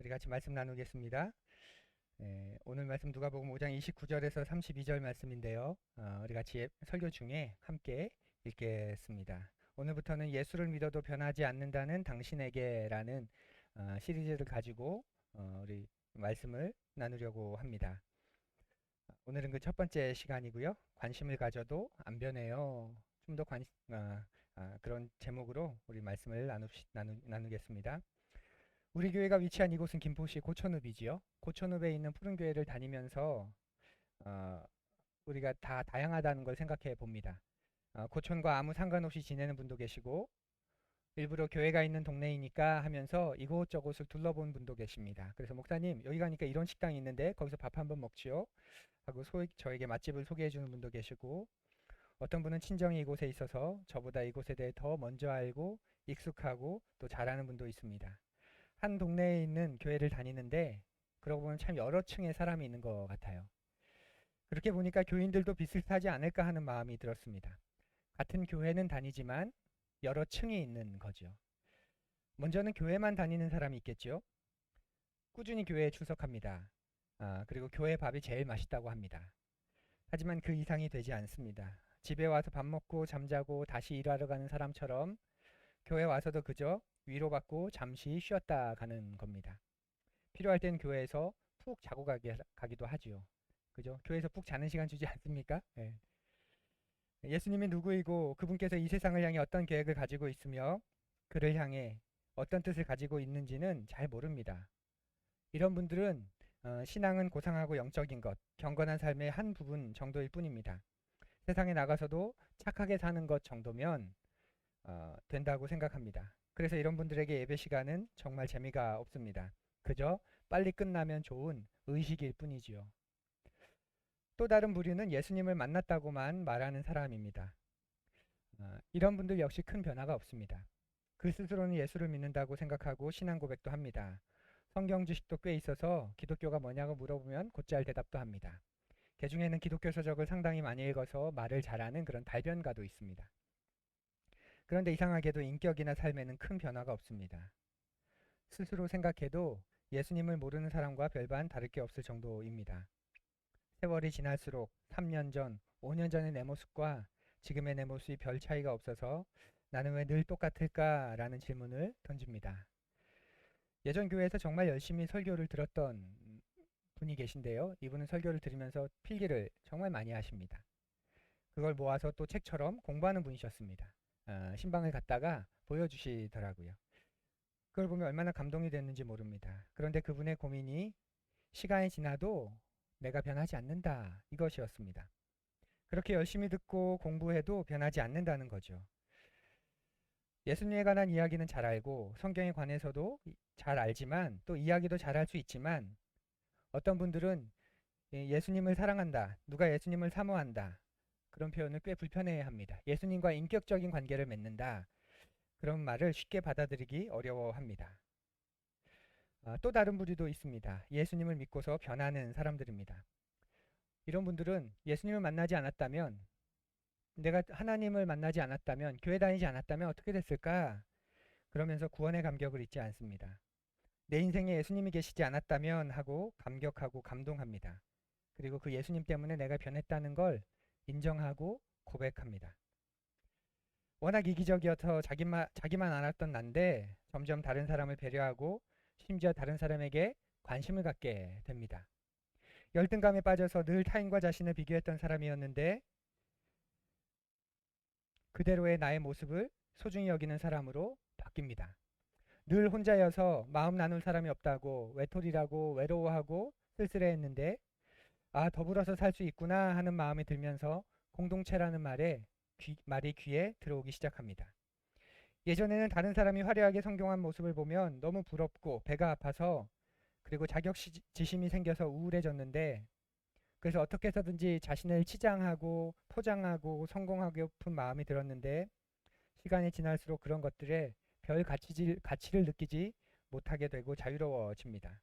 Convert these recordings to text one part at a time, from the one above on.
우리 같이 말씀 나누겠습니다. 오늘 말씀 누가복음 5장 29절에서 32절 말씀인데요. 우리 같이 설교 중에 함께 읽겠습니다. 오늘부터는 예수를 믿어도 변하지 않는다는 당신에게라는 시리즈를 가지고 우리 말씀을 나누려고 합니다. 오늘은 그 첫 번째 시간이고요. 관심을 가져도 안 변해요. 좀 더 그런 제목으로 우리 말씀을 나누겠습니다. 우리 교회가 위치한 이곳은 김포시 고천읍이지요. 고천읍에 있는 푸른교회를 다니면서 어, 우리가 다 다양하다는 걸 생각해 봅니다. 고천과 아무 상관없이 지내는 분도 계시고 일부러 교회가 있는 동네이니까 하면서 이곳저곳을 둘러본 분도 계십니다. 그래서 목사님 여기 가니까 이런 식당이 있는데 거기서 밥 한번 먹지요 하고 저에게 맛집을 소개해 주는 분도 계시고, 어떤 분은 친정이 이곳에 있어서 저보다 이곳에 대해 더 먼저 알고 익숙하고 또 잘하는 분도 있습니다. 한 동네에 있는 교회를 다니는데 그러고 보면 참 여러 층의 사람이 있는 것 같아요. 그렇게 보니까 교인들도 비슷하지 않을까 하는 마음이 들었습니다. 같은 교회는 다니지만 여러 층이 있는 거죠. 먼저는 교회만 다니는 사람이 있겠죠. 꾸준히 교회에 출석합니다. 그리고 교회 밥이 제일 맛있다고 합니다. 하지만 그 이상이 되지 않습니다. 집에 와서 밥 먹고 잠자고 다시 일하러 가는 사람처럼 교회 와서도 그저 위로받고 잠시 쉬었다 가는 겁니다. 필요할 땐 교회에서 푹 자고 가기도 하지요. 그죠? 교회에서 푹 자는 시간 주지 않습니까? 예. 예수님이 누구이고 그분께서 이 세상을 향해 어떤 계획을 가지고 있으며 그를 향해 어떤 뜻을 가지고 있는지는 잘 모릅니다. 이런 분들은 신앙은 고상하고 영적인 것, 경건한 삶의 한 부분 정도일 뿐입니다. 세상에 나가서도 착하게 사는 것 정도면 된다고 생각합니다. 그래서 이런 분들에게 예배 시간은 정말 재미가 없습니다. 그저 빨리 끝나면 좋은 의식일 뿐이지요. 또 다른 부류는 예수님을 만났다고만 말하는 사람입니다. 이런 분들 역시 큰 변화가 없습니다. 그 스스로는 예수를 믿는다고 생각하고 신앙 고백도 합니다. 성경 지식도 꽤 있어서 기독교가 뭐냐고 물어보면 곧잘 대답도 합니다. 개중에는 기독교 서적을 상당히 많이 읽어서 말을 잘하는 그런 달변가도 있습니다. 그런데 이상하게도 인격이나 삶에는 큰 변화가 없습니다. 스스로 생각해도 예수님을 모르는 사람과 별반 다를 게 없을 정도입니다. 세월이 지날수록 3년 전, 5년 전의 내 모습과 지금의 내 모습이 별 차이가 없어서 나는 왜 늘 똑같을까라는 질문을 던집니다. 예전 교회에서 정말 열심히 설교를 들었던 분이 계신데요. 이분은 설교를 들으면서 필기를 정말 많이 하십니다. 그걸 모아서 또 책처럼 공부하는 분이셨습니다. 신방을 갔다가 보여주시더라고요. 그걸 보면 얼마나 감동이 됐는지 모릅니다. 그런데 그분의 고민이 시간이 지나도 내가 변하지 않는다, 이것이었습니다. 그렇게 열심히 듣고 공부해도 변하지 않는다는 거죠. 예수님에 관한 이야기는 잘 알고 성경에 관해서도 잘 알지만 또 이야기도 잘 할 수 있지만, 어떤 분들은 예수님을 사랑한다, 누가 예수님을 사모한다, 그런 표현을 꽤 불편해합니다. 예수님과 인격적인 관계를 맺는다, 그런 말을 쉽게 받아들이기 어려워합니다. 또 다른 부류도 있습니다. 예수님을 믿고서 변하는 사람들입니다. 이런 분들은 예수님을 만나지 않았다면, 내가 하나님을 만나지 않았다면, 교회 다니지 않았다면 어떻게 됐을까? 그러면서 구원의 감격을 잊지 않습니다. 내 인생에 예수님이 계시지 않았다면 하고 감격하고 감동합니다. 그리고 그 예수님 때문에 내가 변했다는 걸 인정하고 고백합니다. 워낙 이기적이어서 자기만 알았던 난데 점점 다른 사람을 배려하고 심지어 다른 사람에게 관심을 갖게 됩니다. 열등감에 빠져서 늘 타인과 자신을 비교했던 사람이었는데 그대로의 나의 모습을 소중히 여기는 사람으로 바뀝니다. 늘 혼자여서 마음 나눌 사람이 없다고 외톨이라고 외로워하고 쓸쓸해했는데, 더불어서 살 수 있구나 하는 마음이 들면서 공동체라는 말이 귀에 들어오기 시작합니다. 예전에는 다른 사람이 화려하게 성공한 모습을 보면 너무 부럽고 배가 아파서, 그리고 자격지심이 생겨서 우울해졌는데, 그래서 어떻게 해서든지 자신을 치장하고 포장하고 성공하고픈 마음이 들었는데, 시간이 지날수록 그런 것들에 별 가치를 느끼지 못하게 되고 자유로워집니다.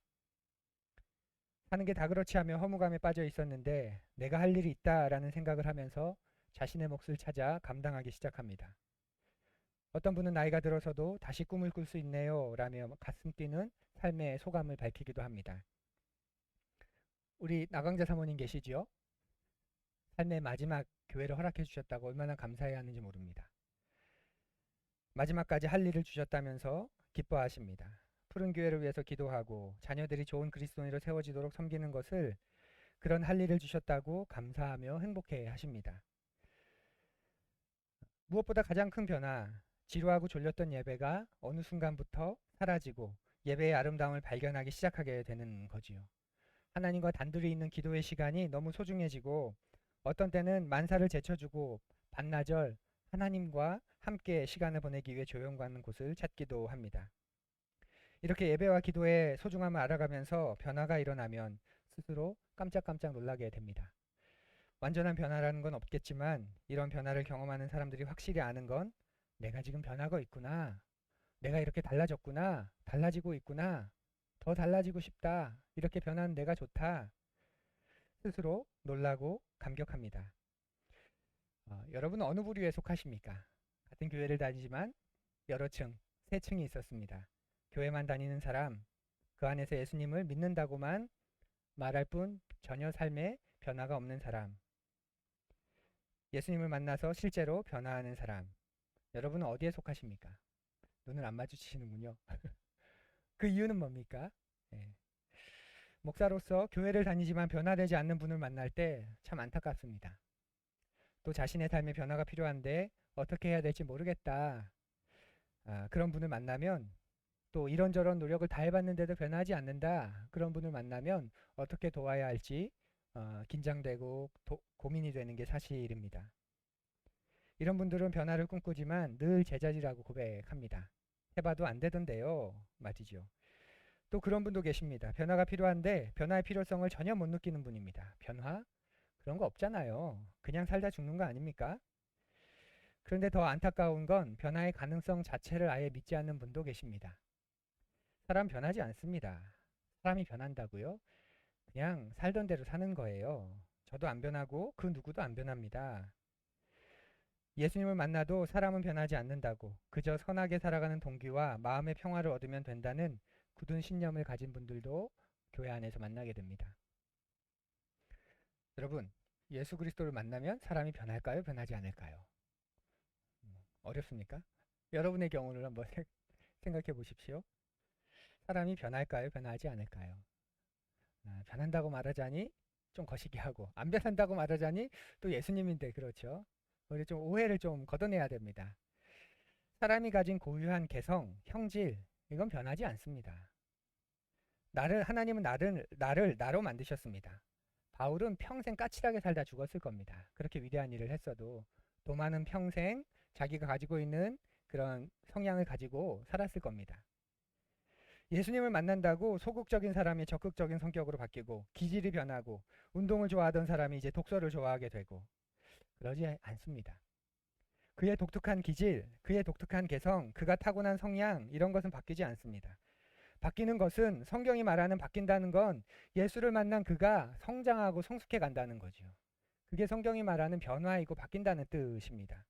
사는 게 다 그렇지 하며 허무감에 빠져 있었는데 내가 할 일이 있다라는 생각을 하면서 자신의 몫을 찾아 감당하기 시작합니다. 어떤 분은 나이가 들어서도 다시 꿈을 꿀 수 있네요 라며 가슴 뛰는 삶의 소감을 밝히기도 합니다. 우리 나광자 사모님 계시지요? 삶의 마지막 교회를 허락해 주셨다고 얼마나 감사해야 하는지 모릅니다. 마지막까지 할 일을 주셨다면서 기뻐하십니다. 푸른 교회를 위해서 기도하고 자녀들이 좋은 그리스도인으로 세워지도록 섬기는 것을 그런 할 일을 주셨다고 감사하며 행복해 하십니다. 무엇보다 가장 큰 변화, 지루하고 졸렸던 예배가 어느 순간부터 사라지고 예배의 아름다움을 발견하기 시작하게 되는 거지요. 하나님과 단둘이 있는 기도의 시간이 너무 소중해지고 어떤 때는 만사를 제쳐주고 반나절 하나님과 함께 시간을 보내기 위해 조용 가는 곳을 찾기도 합니다. 이렇게 예배와 기도의 소중함을 알아가면서 변화가 일어나면 스스로 깜짝깜짝 놀라게 됩니다. 완전한 변화라는 건 없겠지만 이런 변화를 경험하는 사람들이 확실히 아는 건 내가 지금 변하고 있구나. 내가 이렇게 달라졌구나. 달라지고 있구나. 더 달라지고 싶다. 이렇게 변하는 내가 좋다. 스스로 놀라고 감격합니다. 여러분은 어느 부류에 속하십니까? 같은 교회를 다니지만 여러 층, 세 층이 있었습니다. 교회만 다니는 사람, 그 안에서 예수님을 믿는다고만 말할 뿐 전혀 삶에 변화가 없는 사람, 예수님을 만나서 실제로 변화하는 사람, 여러분은 어디에 속하십니까? 눈을 안 마주치시는군요. 그 이유는 뭡니까? 예. 목사로서 교회를 다니지만 변화되지 않는 분을 만날 때 참 안타깝습니다. 또 자신의 삶에 변화가 필요한데 어떻게 해야 될지 모르겠다. 그런 분을 만나면 또 이런저런 노력을 다 해봤는데도 변하지 않는다. 그런 분을 만나면 어떻게 도와야 할지 긴장되고 고민이 되는 게 사실입니다. 이런 분들은 변화를 꿈꾸지만 늘 제자리라고 고백합니다. 해봐도 안 되던데요. 맞이죠. 또 그런 분도 계십니다. 변화가 필요한데 변화의 필요성을 전혀 못 느끼는 분입니다. 변화? 그런 거 없잖아요. 그냥 살다 죽는 거 아닙니까? 그런데 더 안타까운 건 변화의 가능성 자체를 아예 믿지 않는 분도 계십니다. 사람 변하지 않습니다. 사람이 변한다고요? 그냥 살던 대로 사는 거예요. 저도 안 변하고 그 누구도 안 변합니다. 예수님을 만나도 사람은 변하지 않는다고 그저 선하게 살아가는 동기와 마음의 평화를 얻으면 된다는 굳은 신념을 가진 분들도 교회 안에서 만나게 됩니다. 여러분, 예수 그리스도를 만나면 사람이 변할까요? 변하지 않을까요? 어렵습니까? 여러분의 경우를 한번 생각해 보십시오. 사람이 변할까요? 변하지 않을까요? 변한다고 말하자니 좀 거시기 하고 안 변한다고 말하자니 또 예수님인데 그렇죠. 우리 좀 오해를 좀 걷어내야 됩니다. 사람이 가진 고유한 개성, 형질 이건 변하지 않습니다. 하나님은 나를 나로 만드셨습니다. 바울은 평생 까칠하게 살다 죽었을 겁니다. 그렇게 위대한 일을 했어도 도마는 평생 자기가 가지고 있는 그런 성향을 가지고 살았을 겁니다. 예수님을 만난다고 소극적인 사람이 적극적인 성격으로 바뀌고 기질이 변하고 운동을 좋아하던 사람이 이제 독서를 좋아하게 되고 그러지 않습니다. 그의 독특한 기질, 그의 독특한 개성, 그가 타고난 성향 이런 것은 바뀌지 않습니다. 바뀌는 것은 성경이 말하는 바뀐다는 건 예수를 만난 그가 성장하고 성숙해 간다는 거죠. 그게 성경이 말하는 변화이고 바뀐다는 뜻입니다.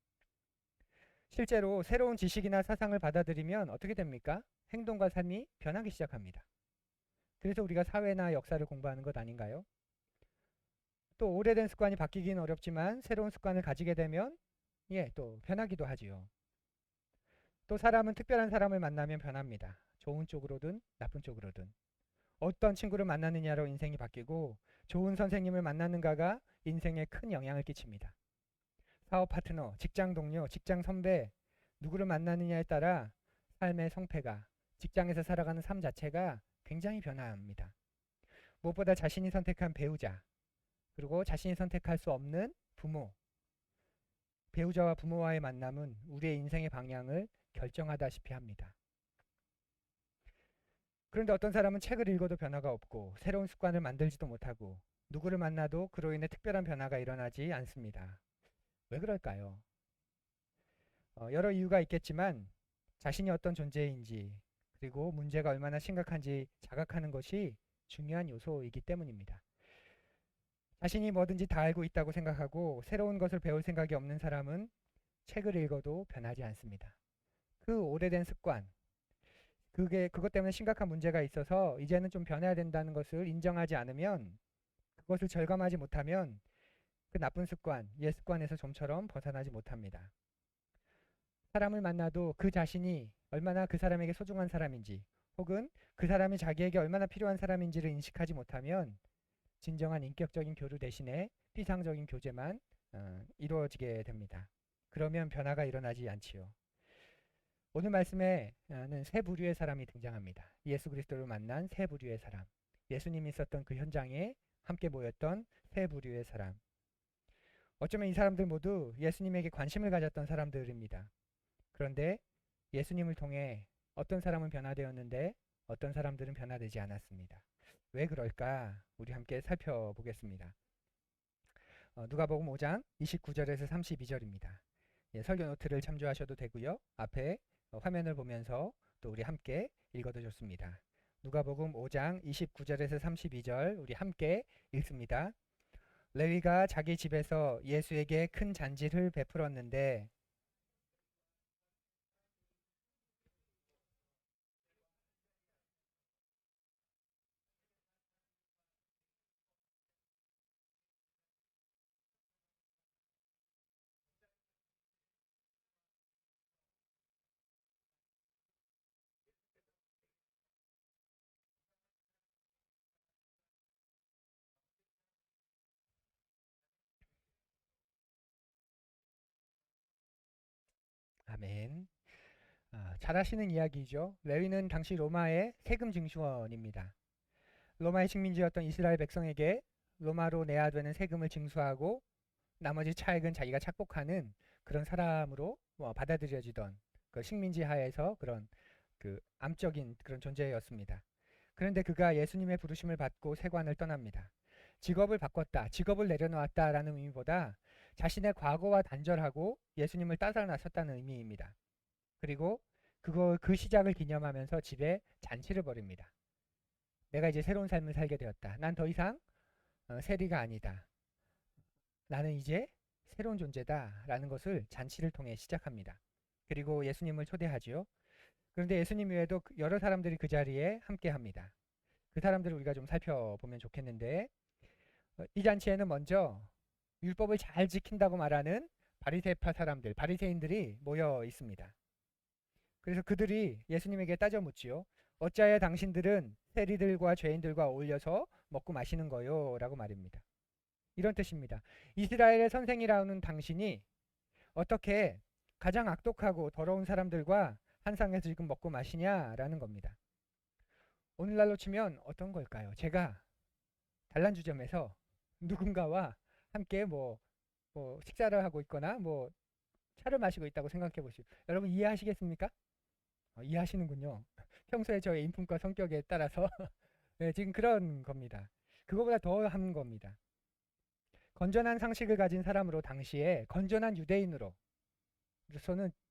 실제로 새로운 지식이나 사상을 받아들이면 어떻게 됩니까? 행동과 삶이 변하기 시작합니다. 그래서 우리가 사회나 역사를 공부하는 것 아닌가요? 또 오래된 습관이 바뀌기는 어렵지만 새로운 습관을 가지게 되면 또 변하기도 하지요. 또 사람은 특별한 사람을 만나면 변합니다. 좋은 쪽으로든 나쁜 쪽으로든. 어떤 친구를 만나느냐로 인생이 바뀌고 좋은 선생님을 만나는가가 인생에 큰 영향을 끼칩니다. 사업 파트너, 직장 동료, 직장 선배 누구를 만나느냐에 따라 삶의 성패가 직장에서 살아가는 삶 자체가 굉장히 변화합니다. 무엇보다 자신이 선택한 배우자 그리고 자신이 선택할 수 없는 부모 배우자와 부모와의 만남은 우리의 인생의 방향을 결정하다시피 합니다. 그런데 어떤 사람은 책을 읽어도 변화가 없고 새로운 습관을 만들지도 못하고 누구를 만나도 그로 인해 특별한 변화가 일어나지 않습니다. 왜 그럴까요? 여러 이유가 있겠지만 자신이 어떤 존재인지 그리고 문제가 얼마나 심각한지 자각하는 것이 중요한 요소이기 때문입니다. 자신이 뭐든지 다 알고 있다고 생각하고 새로운 것을 배울 생각이 없는 사람은 책을 읽어도 변하지 않습니다. 그 오래된 습관, 그것 때문에 심각한 문제가 있어서 이제는 좀 변해야 된다는 것을 인정하지 않으면, 그것을 절감하지 못하면 그 나쁜 습관, 옛 습관에서 좀처럼 벗어나지 못합니다. 사람을 만나도 그 자신이 얼마나 그 사람에게 소중한 사람인지, 혹은 그 사람이 자기에게 얼마나 필요한 사람인지를 인식하지 못하면 진정한 인격적인 교류 대신에 피상적인 교제만 이루어지게 됩니다. 그러면 변화가 일어나지 않지요. 오늘 말씀에는 세 부류의 사람이 등장합니다. 예수 그리스도를 만난 세 부류의 사람, 예수님이 있었던 그 현장에 함께 모였던 세 부류의 사람. 어쩌면 이 사람들 모두 예수님에게 관심을 가졌던 사람들입니다. 그런데 예수님을 통해 어떤 사람은 변화되었는데 어떤 사람들은 변화되지 않았습니다. 왜 그럴까? 우리 함께 살펴보겠습니다. 누가복음 5장 29절에서 32절입니다. 예, 설교 노트를 참조하셔도 되고요. 앞에 화면을 보면서 또 우리 함께 읽어도 좋습니다. 누가복음 5장 29절에서 32절 우리 함께 읽습니다. 레위가 자기 집에서 예수에게 큰 잔치를 베풀었는데 아멘. 잘 아시는 이야기죠. 레위는 당시 로마의 세금 징수원입니다. 로마의 식민지였던 이스라엘 백성에게 로마로 내야 되는 세금을 징수하고 나머지 차액은 자기가 착복하는 그런 사람으로 받아들여지던 그 식민지 하에서 그런 그 암적인 그런 존재였습니다. 그런데 그가 예수님의 부르심을 받고 세관을 떠납니다. 직업을 바꿨다, 직업을 내려놓았다라는 의미보다 자신의 과거와 단절하고 예수님을 따라 나섰다는 의미입니다. 그리고 그 시작을 기념하면서 집에 잔치를 벌입니다. 내가 이제 새로운 삶을 살게 되었다. 난 더 이상 세리가 아니다. 나는 이제 새로운 존재다. 라는 것을 잔치를 통해 시작합니다. 그리고 예수님을 초대하지요. 그런데 예수님 외에도 여러 사람들이 그 자리에 함께 합니다. 그 사람들을 우리가 좀 살펴보면 좋겠는데, 이 잔치에는 먼저 율법을 잘 지킨다고 말하는 바리새파 사람들, 바리새인들이 모여 있습니다. 그래서 그들이 예수님에게 따져 묻지요. 어찌하여 당신들은 세리들과 죄인들과 어울려서 먹고 마시는 거요? 라고 말입니다. 이런 뜻입니다. 이스라엘의 선생이라는 당신이 어떻게 가장 악독하고 더러운 사람들과 한 상에서 지금 먹고 마시냐라는 겁니다. 오늘날로 치면 어떤 걸까요? 제가 단란주점에서 누군가와 함께 식사를 하고 있거나 차를 마시고 있다고 생각해 보시오. 여러분 이해하시겠습니까? 이해하시는군요. 평소에 저의 인품과 성격에 따라서 네, 지금 그런 겁니다. 그거보다 더 한 겁니다. 건전한 상식을 가진 사람으로 당시에 건전한 유대인으로서는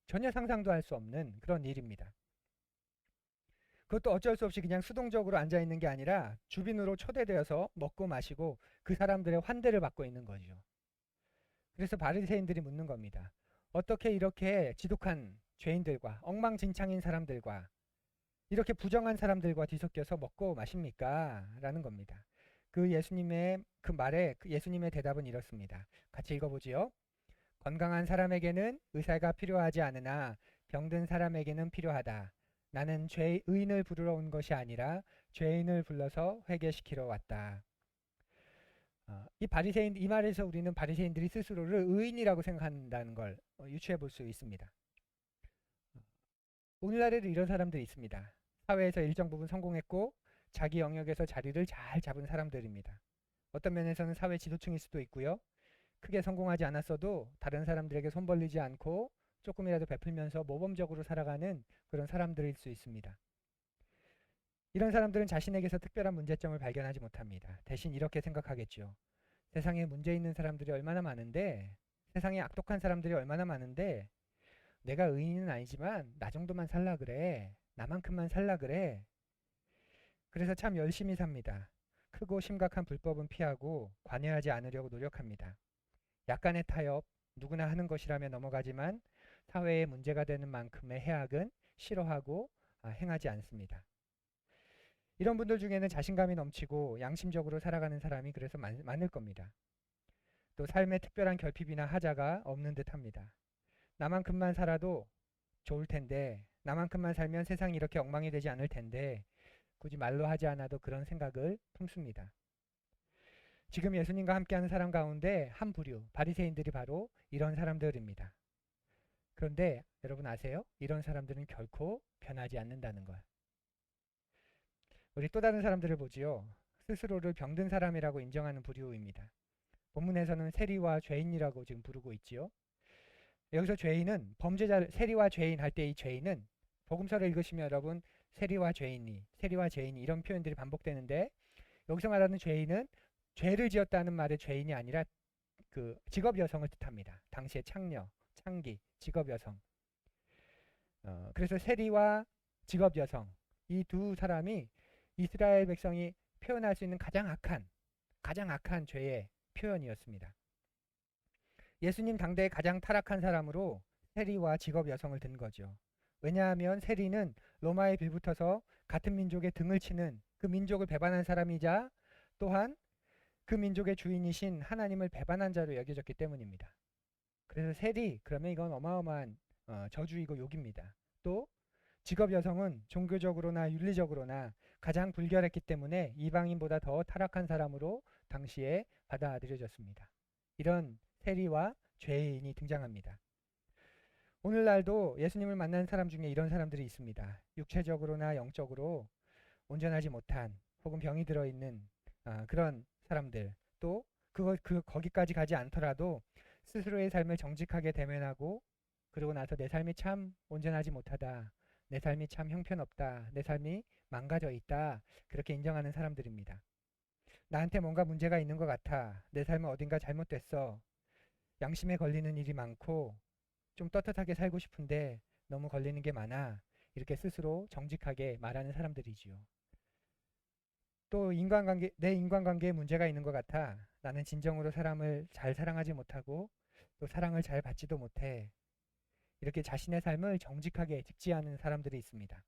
전혀 상상도 할 수 없는 그런 일입니다. 그것도 어쩔 수 없이 그냥 수동적으로 앉아 있는 게 아니라 주빈으로 초대되어서 먹고 마시고 그 사람들의 환대를 받고 있는 거죠. 그래서 바리새인들이 묻는 겁니다. 어떻게 이렇게 지독한 죄인들과 엉망진창인 사람들과 이렇게 부정한 사람들과 뒤섞여서 먹고 마십니까? 라는 겁니다. 그 예수님의 그 말에 예수님의 대답은 이렇습니다. 같이 읽어보지요. 건강한 사람에게는 의사가 필요하지 않으나 병든 사람에게는 필요하다. 나는 의인을 부르러 온 것이 아니라 죄인을 불러서 회개시키러 왔다. 이 말에서 우리는 바리새인들이 스스로를 의인이라고 생각한다는 걸 유추해 볼 수 있습니다. 오늘날에도 이런 사람들이 있습니다. 사회에서 일정 부분 성공했고 자기 영역에서 자리를 잘 잡은 사람들입니다. 어떤 면에서는 사회 지도층일 수도 있고요. 크게 성공하지 않았어도 다른 사람들에게 손 벌리지 않고 조금이라도 베풀면서 모범적으로 살아가는 그런 사람들일 수 있습니다. 이런 사람들은 자신에게서 특별한 문제점을 발견하지 못합니다. 대신 이렇게 생각하겠죠. 세상에 문제 있는 사람들이 얼마나 많은데, 세상에 악독한 사람들이 얼마나 많은데 내가 의인은 아니지만 나 정도만 살라 그래. 나만큼만 살라 그래. 그래서 참 열심히 삽니다. 크고 심각한 불법은 피하고 관여하지 않으려고 노력합니다. 약간의 타협, 누구나 하는 것이라며 넘어가지만 사회에 문제가 되는 만큼의 해악은 싫어하고 행하지 않습니다. 이런 분들 중에는 자신감이 넘치고 양심적으로 살아가는 사람이 그래서 많을 겁니다. 또 삶에 특별한 결핍이나 하자가 없는 듯합니다. 나만큼만 살아도 좋을 텐데, 나만큼만 살면 세상이 이렇게 엉망이 되지 않을 텐데, 굳이 말로 하지 않아도 그런 생각을 품습니다. 지금 예수님과 함께하는 사람 가운데 한 부류, 바리새인들이 바로 이런 사람들입니다. 그런데 여러분 아세요? 이런 사람들은 결코 변하지 않는다는 걸. 우리 또 다른 사람들을 보지요. 스스로를 병든 사람이라고 인정하는 부류입니다. 본문에서는 세리와 죄인이라고 지금 부르고 있지요. 여기서 죄인은 범죄자를, 세리와 죄인 할 때 이 죄인은 복음서를 읽으시면 여러분 세리와 죄인이 이런 표현들이 반복되는데, 여기서 말하는 죄인은 죄를 지었다는 말의 죄인이 아니라 그 직업 여성을 뜻합니다. 당시의 창녀, 창기, 직업 여성. 그래서 세리와 직업 여성, 이 두 사람이 이스라엘 백성이 표현할 수 있는 가장 악한 죄의 표현이었습니다. 예수님 당대의 가장 타락한 사람으로 세리와 직업 여성을 든 거죠. 왜냐하면 세리는 로마에 빌붙어서 같은 민족의 등을 치는, 그 민족을 배반한 사람이자 또한 그 민족의 주인이신 하나님을 배반한 자로 여겨졌기 때문입니다. 그래서 세리, 그러면 이건 어마어마한 저주이고 욕입니다. 또 직업 여성은 종교적으로나 윤리적으로나 가장 불결했기 때문에 이방인보다 더 타락한 사람으로 당시에 받아들여졌습니다. 이런 세리와 죄인이 등장합니다. 오늘날도 예수님을 만난 사람 중에 이런 사람들이 있습니다. 육체적으로나 영적으로 온전하지 못한 혹은 병이 들어있는 그런 사람들, 또 거기까지 가지 않더라도 스스로의 삶을 정직하게 대면하고 그러고 나서 내 삶이 참 온전하지 못하다, 내 삶이 참 형편없다, 내 삶이 망가져 있다, 그렇게 인정하는 사람들입니다. 나한테 뭔가 문제가 있는 것 같아, 내 삶은 어딘가 잘못됐어, 양심에 걸리는 일이 많고 좀 떳떳하게 살고 싶은데 너무 걸리는 게 많아, 이렇게 스스로 정직하게 말하는 사람들이지요. 또 내 인간관계에 문제가 있는 것 같아, 나는 진정으로 사람을 잘 사랑하지 못하고 또 사랑을 잘 받지도 못해, 이렇게 자신의 삶을 정직하게 직지하는 사람들이 있습니다.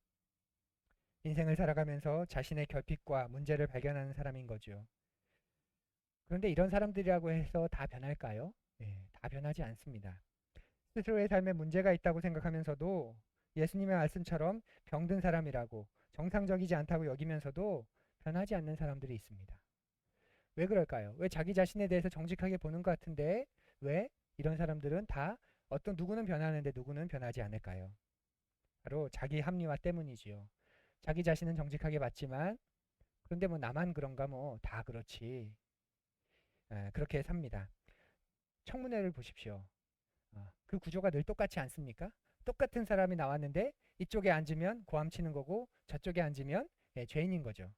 인생을 살아가면서 자신의 결핍과 문제를 발견하는 사람인 거죠. 그런데 이런 사람들이라고 해서 다 변할까요? 네, 다 변하지 않습니다. 스스로의 삶에 문제가 있다고 생각하면서도 예수님의 말씀처럼 병든 사람이라고 정상적이지 않다고 여기면서도 변하지 않는 사람들이 있습니다. 왜 그럴까요? 왜 자기 자신에 대해서 정직하게 보는 것 같은데 왜 이런 사람들은 다 누구는 변하는데 누구는 변하지 않을까요? 바로 자기 합리화 때문이지요. 자기 자신은 정직하게 봤지만 그런데 뭐 나만 그런가, 뭐 다 그렇지, 그렇게 삽니다. 청문회를 보십시오. 그 구조가 늘 똑같지 않습니까? 똑같은 사람이 나왔는데 이쪽에 앉으면 고함 치는 거고 저쪽에 앉으면 죄인인 거죠.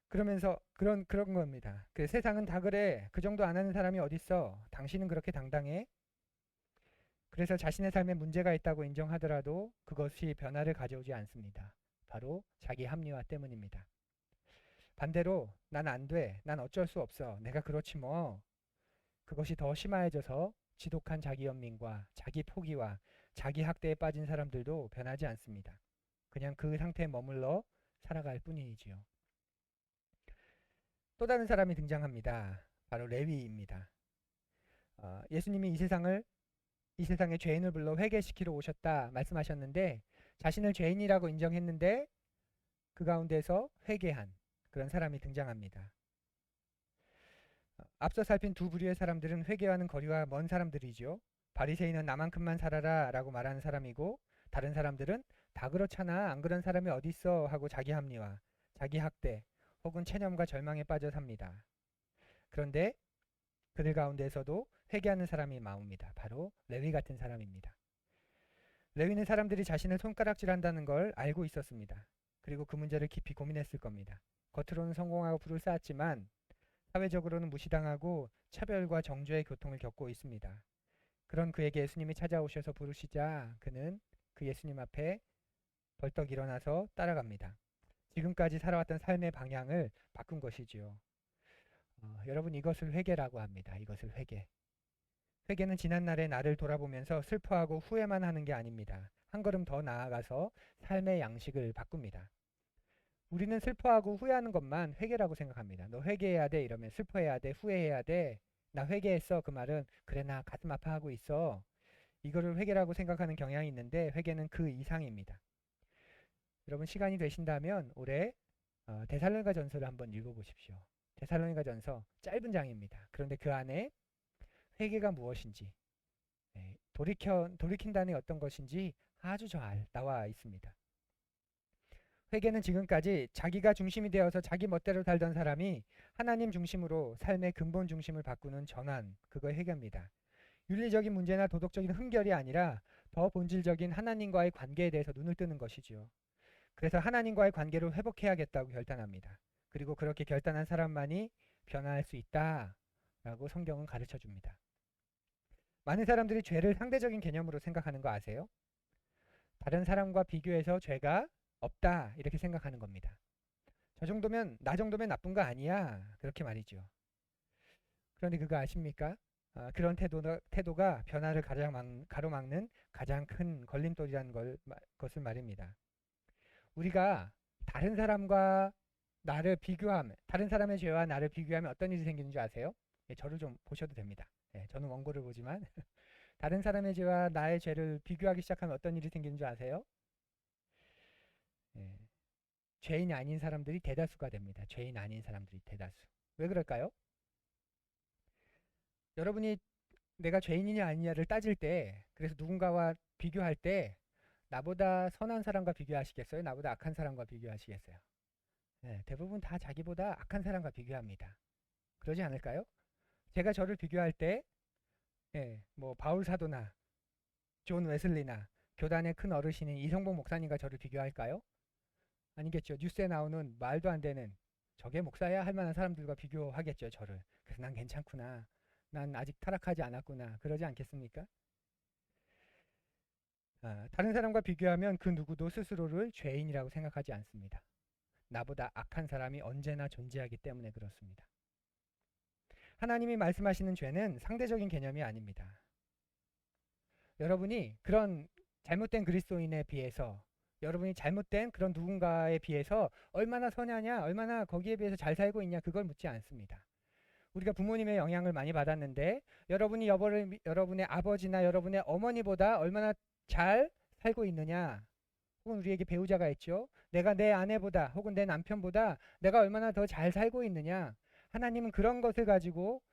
그러면서 그런 겁니다. 그 세상은 다 그래. 그 정도 안 하는 사람이 어딨어. 당신은 그렇게 당당해. 그래서 자신의 삶에 문제가 있다고 인정하더라도 그것이 변화를 가져오지 않습니다. 바로 자기 합리화 때문입니다. 반대로 난 안 돼, 난 어쩔 수 없어, 내가 그렇지 뭐, 그것이 더 심화해져서 지독한 자기 연민과 자기 포기와 자기 학대에 빠진 사람들도 변하지 않습니다. 그냥 그 상태에 머물러 살아갈 뿐이지요. 또 다른 사람이 등장합니다. 바로 레위입니다. 예수님이 이 세상에 죄인을 불러 회개시키러 오셨다 말씀하셨는데, 자신을 죄인이라고 인정했는데 그 가운데서 회개한 그런 사람이 등장합니다. 앞서 살핀 두 부류의 사람들은 회개와는 거리가 먼 사람들이죠. 바리새인은 나만큼만 살아라 라고 말하는 사람이고, 다른 사람들은 다 그렇잖아, 안 그런 사람이 어디 있어 하고 자기 합리화, 자기 학대 혹은 체념과 절망에 빠져 삽니다. 그런데 그들 가운데서도 회개하는 사람이 나옵니다. 바로 레위 같은 사람입니다. 레위는 사람들이 자신을 손가락질한다는 걸 알고 있었습니다. 그리고 그 문제를 깊이 고민했을 겁니다. 겉으로는 성공하고 부를 쌓았지만 사회적으로는 무시당하고 차별과 정죄의 고통을 겪고 있습니다. 그런 그에게 예수님이 찾아오셔서 부르시자 그는 그 예수님 앞에 벌떡 일어나서 따라갑니다. 지금까지 살아왔던 삶의 방향을 바꾼 것이지요. 여러분, 이것을 회개라고 합니다. 이것을 회개. 회개는 지난날의 나를 돌아보면서 슬퍼하고 후회만 하는 게 아닙니다. 한 걸음 더 나아가서 삶의 양식을 바꿉니다. 우리는 슬퍼하고 후회하는 것만 회개라고 생각합니다. 너 회개해야 돼 이러면 슬퍼해야 돼, 후회해야 돼. 나 회개했어. 그 말은 그래 나 가슴 아파하고 있어. 이거를 회개라고 생각하는 경향이 있는데 회개는 그 이상입니다. 여러분 시간이 되신다면 올해 데살로니가 전서를 한번 읽어보십시오. 데살로니가 전서 짧은 장입니다. 그런데 그 안에 회개가 무엇인지 돌이킨다는 어떤 것인지 아주 잘 나와 있습니다. 회개는 지금까지 자기가 중심이 되어서 자기 멋대로 살던 사람이 하나님 중심으로 삶의 근본 중심을 바꾸는 전환, 그거 회개입니다. 윤리적인 문제나 도덕적인 흠결이 아니라 더 본질적인 하나님과의 관계에 대해서 눈을 뜨는 것이지요. 그래서 하나님과의 관계를 회복해야겠다고 결단합니다. 그리고 그렇게 결단한 사람만이 변화할 수 있다라고 성경은 가르쳐 줍니다. 많은 사람들이 죄를 상대적인 개념으로 생각하는 거 아세요? 다른 사람과 비교해서 죄가 없다 이렇게 생각하는 겁니다. 저 정도면 나 정도면 나쁜 거 아니야 그렇게 말이죠. 그런데 그거 아십니까? 그런 태도가 변화를 가로막는 가장 큰 걸림돌이라는 것을 말입니다. 우리가 다른 사람과 나를 비교하면 다른 사람의 죄와 나를 비교하면 어떤 일이 생기는 줄 아세요? 예, 저를 좀 보셔도 됩니다. 예, 저는 원고를 보지만 다른 사람의 죄와 나의 죄를 비교하기 시작하면 어떤 일이 생기는 줄 아세요? 예, 죄인이 아닌 사람들이 대다수가 됩니다. 죄인 아닌 사람들이 대다수. 왜 그럴까요? 여러분이 내가 죄인이냐 아니냐를 따질 때, 그래서 누군가와 비교할 때 나보다 선한 사람과 비교하시겠어요? 나보다 악한 사람과 비교하시겠어요? 네, 대부분 다 자기보다 악한 사람과 비교합니다. 그러지 않을까요? 제가 저를 비교할 때, 뭐 바울 사도나 존 웨슬리나 교단의 큰 어르신인 이성복 목사님과 저를 비교할까요? 아니겠죠. 뉴스에 나오는 말도 안 되는 저게 목사야 할 만한 사람들과 비교하겠죠, 저를. 그래서 난 괜찮구나. 난 아직 타락하지 않았구나. 그러지 않겠습니까? 다른 사람과 비교하면 그 누구도 스스로를 죄인이라고 생각하지 않습니다. 나보다 악한 사람이 언제나 존재하기 때문에 그렇습니다. 하나님이 말씀하시는 죄는 상대적인 개념이 아닙니다. 여러분이 그런 잘못된 그리스도인에 비해서 여러분이 잘못된 그런 누군가에 비해서 얼마나 선하냐, 얼마나 거기에 비해서 잘 살고 있냐 그걸 묻지 않습니다. 우리가 부모님의 영향을 많이 받았는데 여러분의 아버지나 여러분의 어머니보다 얼마나 잘 살고 있느냐, 혹은 우리에게 배우자가 있죠. 내가 내 아내보다 혹은 내 남편보다 내가 얼마나 더 잘 살고 있느냐. 하나님은 그런 것을 가지고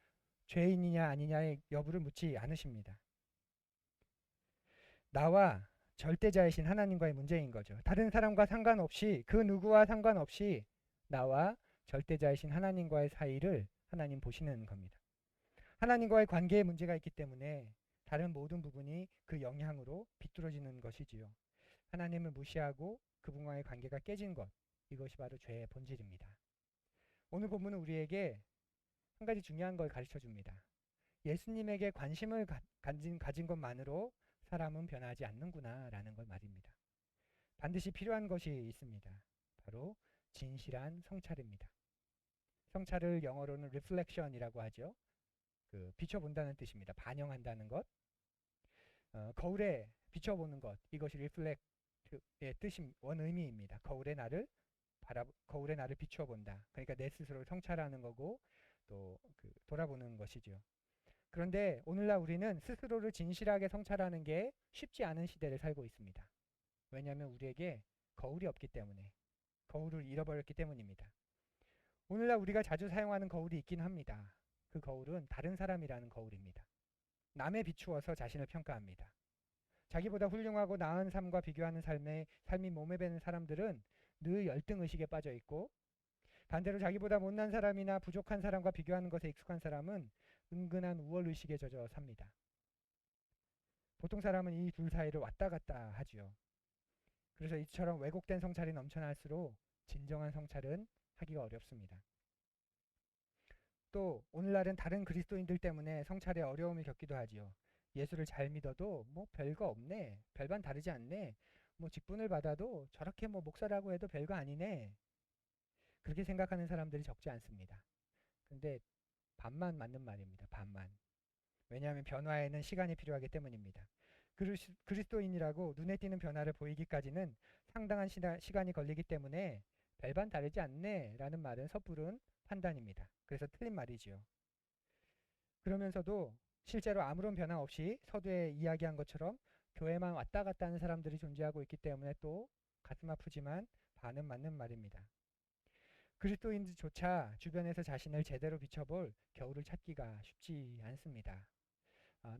죄인이냐 아니냐의 여부를 묻지 않으십니다. 나와 절대자이신 하나님과의 문제인 거죠. 다른 사람과 상관없이 그 누구와 상관없이 나와 절대자이신 하나님과의 사이를 하나님 보시는 겁니다. 하나님과의 관계에 문제가 있기 때문에 다른 모든 부분이 그 영향으로 비뚤어지는 것이지요. 하나님을 무시하고 그분과의 관계가 깨진 것, 이것이 바로 죄의 본질입니다. 오늘 본문은 우리에게 한 가지 중요한 걸 가르쳐 줍니다. 예수님에게 관심을 가진 것만으로 사람은 변하지 않는구나 라는 걸 말입니다. 반드시 필요한 것이 있습니다. 바로 진실한 성찰입니다. 성찰을 영어로는 reflection이라고 하죠. 비춰본다는 뜻입니다. 반영한다는 것. 거울에 비춰보는 것, 이것이 reflect의 원의미입니다. 거울에 나를 비추어 본다. 그러니까 내 스스로를 성찰하는 거고 또 돌아보는 것이죠. 그런데 오늘날 우리는 스스로를 진실하게 성찰하는 게 쉽지 않은 시대를 살고 있습니다. 왜냐하면 우리에게 거울이 없기 때문에, 거울을 잃어버렸기 때문입니다. 오늘날 우리가 자주 사용하는 거울이 있긴 합니다. 그 거울은 다른 사람이라는 거울입니다. 남에 비추어서 자신을 평가합니다. 자기보다 훌륭하고 나은 삶과 비교하는 삶이 몸에 배는 사람들은 늘 열등의식에 빠져 있고, 반대로 자기보다 못난 사람이나 부족한 사람과 비교하는 것에 익숙한 사람은 은근한 우월의식에 젖어 삽니다. 보통 사람은 이 둘 사이를 왔다 갔다 하지요. 그래서 이처럼 왜곡된 성찰이 넘쳐날수록 진정한 성찰은 하기가 어렵습니다. 또 오늘날은 다른 그리스도인들 때문에 성찰에 어려움을 겪기도 하지요. 예수를 잘 믿어도 뭐 별거 없네, 별반 다르지 않네, 뭐 직분을 받아도 저렇게 뭐 목사라고 해도 별거 아니네, 그렇게 생각하는 사람들이 적지 않습니다. 근데 반만 맞는 말입니다. 반만. 왜냐하면 변화에는 시간이 필요하기 때문입니다. 그리스도인이라고 눈에 띄는 변화를 보이기까지는 상당한 시간이 걸리기 때문에 별반 다르지 않네 라는 말은 섣부른 판단입니다. 그래서 틀린 말이지요. 그러면서도 실제로 아무런 변화 없이 서두에 이야기한 것처럼 교회만 왔다 갔다 하는 사람들이 존재하고 있기 때문에 또 가슴 아프지만 반은 맞는 말입니다. 그리스도인조차 주변에서 자신을 제대로 비춰볼 겨울을 찾기가 쉽지 않습니다.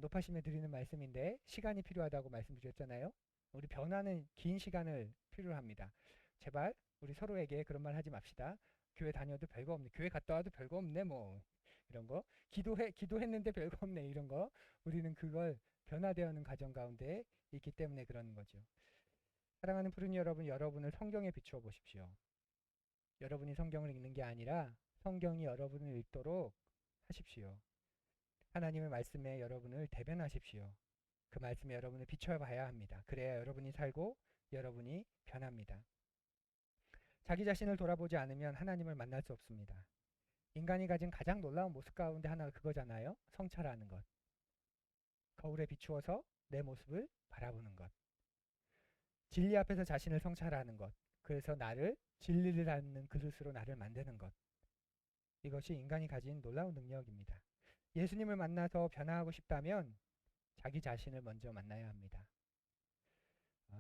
높아심에 드리는 말씀인데 시간이 필요하다고 말씀드렸잖아요. 우리 변화는 긴 시간을 필요로 합니다. 제발 우리 서로에게 그런 말 하지 맙시다. 교회 다녀도 별거 없네. 교회 갔다 와도 별거 없네. 뭐 이런 거. 기도했는데 별거 없네. 이런 거. 우리는 그걸 변화되어가는 과정 가운데 있기 때문에 그러는 거죠. 사랑하는 푸른이 여러분, 여러분을 성경에 비추어 보십시오. 여러분이 성경을 읽는 게 아니라 성경이 여러분을 읽도록 하십시오. 하나님의 말씀에 여러분을 대변하십시오. 그 말씀에 여러분을 비춰봐야 합니다. 그래야 여러분이 살고 여러분이 변합니다. 자기 자신을 돌아보지 않으면 하나님을 만날 수 없습니다. 인간이 가진 가장 놀라운 모습 가운데 하나가 그거잖아요. 성찰하는 것. 거울에 비추어서 내 모습을 바라보는 것. 진리 앞에서 자신을 성찰하는 것. 그래서 나를 진리를 닮는 그릇으로 나를 만드는 것. 이것이 인간이 가진 놀라운 능력입니다. 예수님을 만나서 변화하고 싶다면 자기 자신을 먼저 만나야 합니다.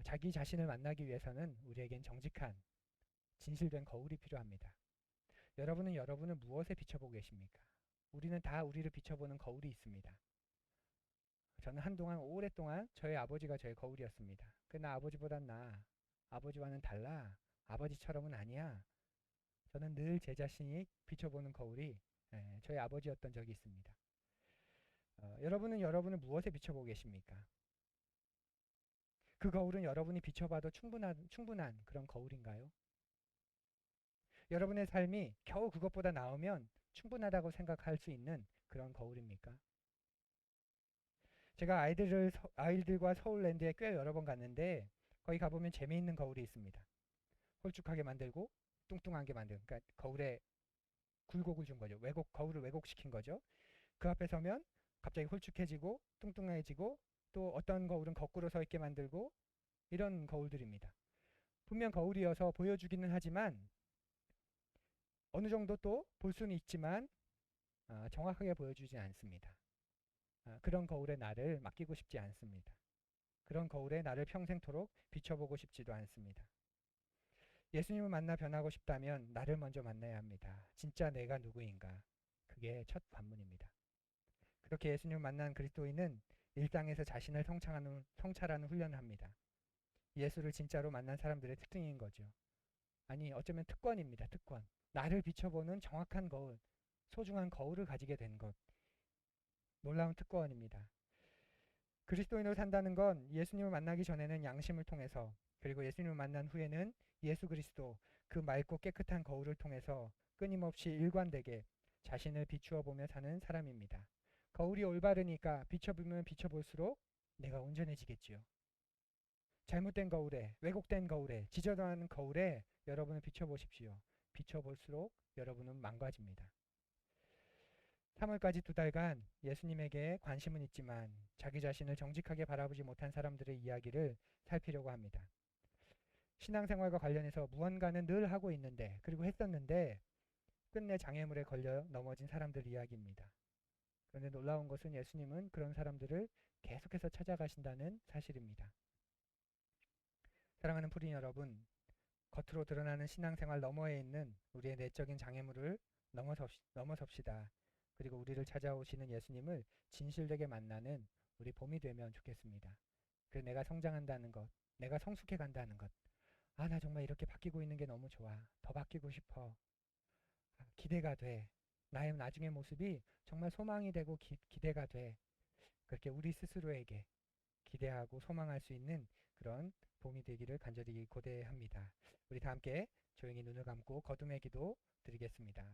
자기 자신을 만나기 위해서는 우리에겐 정직한 진실된 거울이 필요합니다. 여러분은 여러분을 무엇에 비춰보고 계십니까? 우리는 다 우리를 비춰보는 거울이 있습니다. 저는 한동안 오랫동안 저의 아버지가 저의 거울이었습니다. 나 아버지보단 나아. 아버지와는 달라. 아버지처럼은 아니야. 저는 늘 제 자신이 비춰보는 거울이 저희 아버지였던 적이 있습니다. 여러분은 여러분을 무엇에 비춰보고 계십니까? 그 거울은 여러분이 비춰봐도 충분한 그런 거울인가요? 여러분의 삶이 겨우 그것보다 나으면 충분하다고 생각할 수 있는 그런 거울입니까? 제가 아이들과 서울랜드에 꽤 여러 번 갔는데 거기 가보면 재미있는 거울이 있습니다. 홀쭉하게 만들고 뚱뚱하게 만든, 그러니까 거울에 굴곡을 준 거죠. 거울을 왜곡시킨 거죠. 그 앞에 서면 갑자기 홀쭉해지고 뚱뚱해지고 또 어떤 거울은 거꾸로 서 있게 만들고 이런 거울들입니다. 분명 거울이어서 보여주기는 하지만 어느 정도 또 볼 수는 있지만 정확하게 보여주지 않습니다. 그런 거울에 나를 맡기고 싶지 않습니다. 그런 거울에 나를 평생토록 비춰보고 싶지도 않습니다. 예수님을 만나 변하고 싶다면 나를 먼저 만나야 합니다. 진짜 내가 누구인가? 그게 첫 관문입니다. 그렇게 예수님을 만난 그리스도인은 일상에서 자신을 성찰하는 훈련을 합니다. 예수를 진짜로 만난 사람들의 특징인 거죠. 아니 어쩌면 특권입니다. 특권. 나를 비춰보는 정확한 거울, 소중한 거울을 가지게 된 것. 놀라운 특권입니다. 그리스도인으로 산다는 건 예수님을 만나기 전에는 양심을 통해서 그리고 예수님을 만난 후에는 예수 그리스도 그 맑고 깨끗한 거울을 통해서 끊임없이 일관되게 자신을 비추어 보며 사는 사람입니다. 거울이 올바르니까 비춰보면 비춰볼수록 내가 온전해지겠지요. 잘못된 거울에, 왜곡된 거울에, 지저분한 거울에 여러분을 비춰보십시오. 비춰볼수록 여러분은 망가집니다. 3월까지 2달간 예수님에게 관심은 있지만 자기 자신을 정직하게 바라보지 못한 사람들의 이야기를 살피려고 합니다. 신앙생활과 관련해서 무언가는 늘 하고 있는데 그리고 했었는데 끝내 장애물에 걸려 넘어진 사람들 이야기입니다. 그런데 놀라운 것은 예수님은 그런 사람들을 계속해서 찾아가신다는 사실입니다. 사랑하는 푸린 여러분, 겉으로 드러나는 신앙생활 너머에 있는 우리의 내적인 장애물을 넘어섭시다. 그리고 우리를 찾아오시는 예수님을 진실되게 만나는 우리 봄이 되면 좋겠습니다. 그래서 내가 성장한다는 것, 내가 성숙해 간다는 것. 나 정말 이렇게 바뀌고 있는 게 너무 좋아. 더 바뀌고 싶어. 기대가 돼. 나의 나중의 모습이 정말 소망이 되고 기대가 돼. 그렇게 우리 스스로에게 기대하고 소망할 수 있는 그런 봄이 되기를 간절히 고대합니다. 우리 다 함께 조용히 눈을 감고 거듭의 기도 드리겠습니다.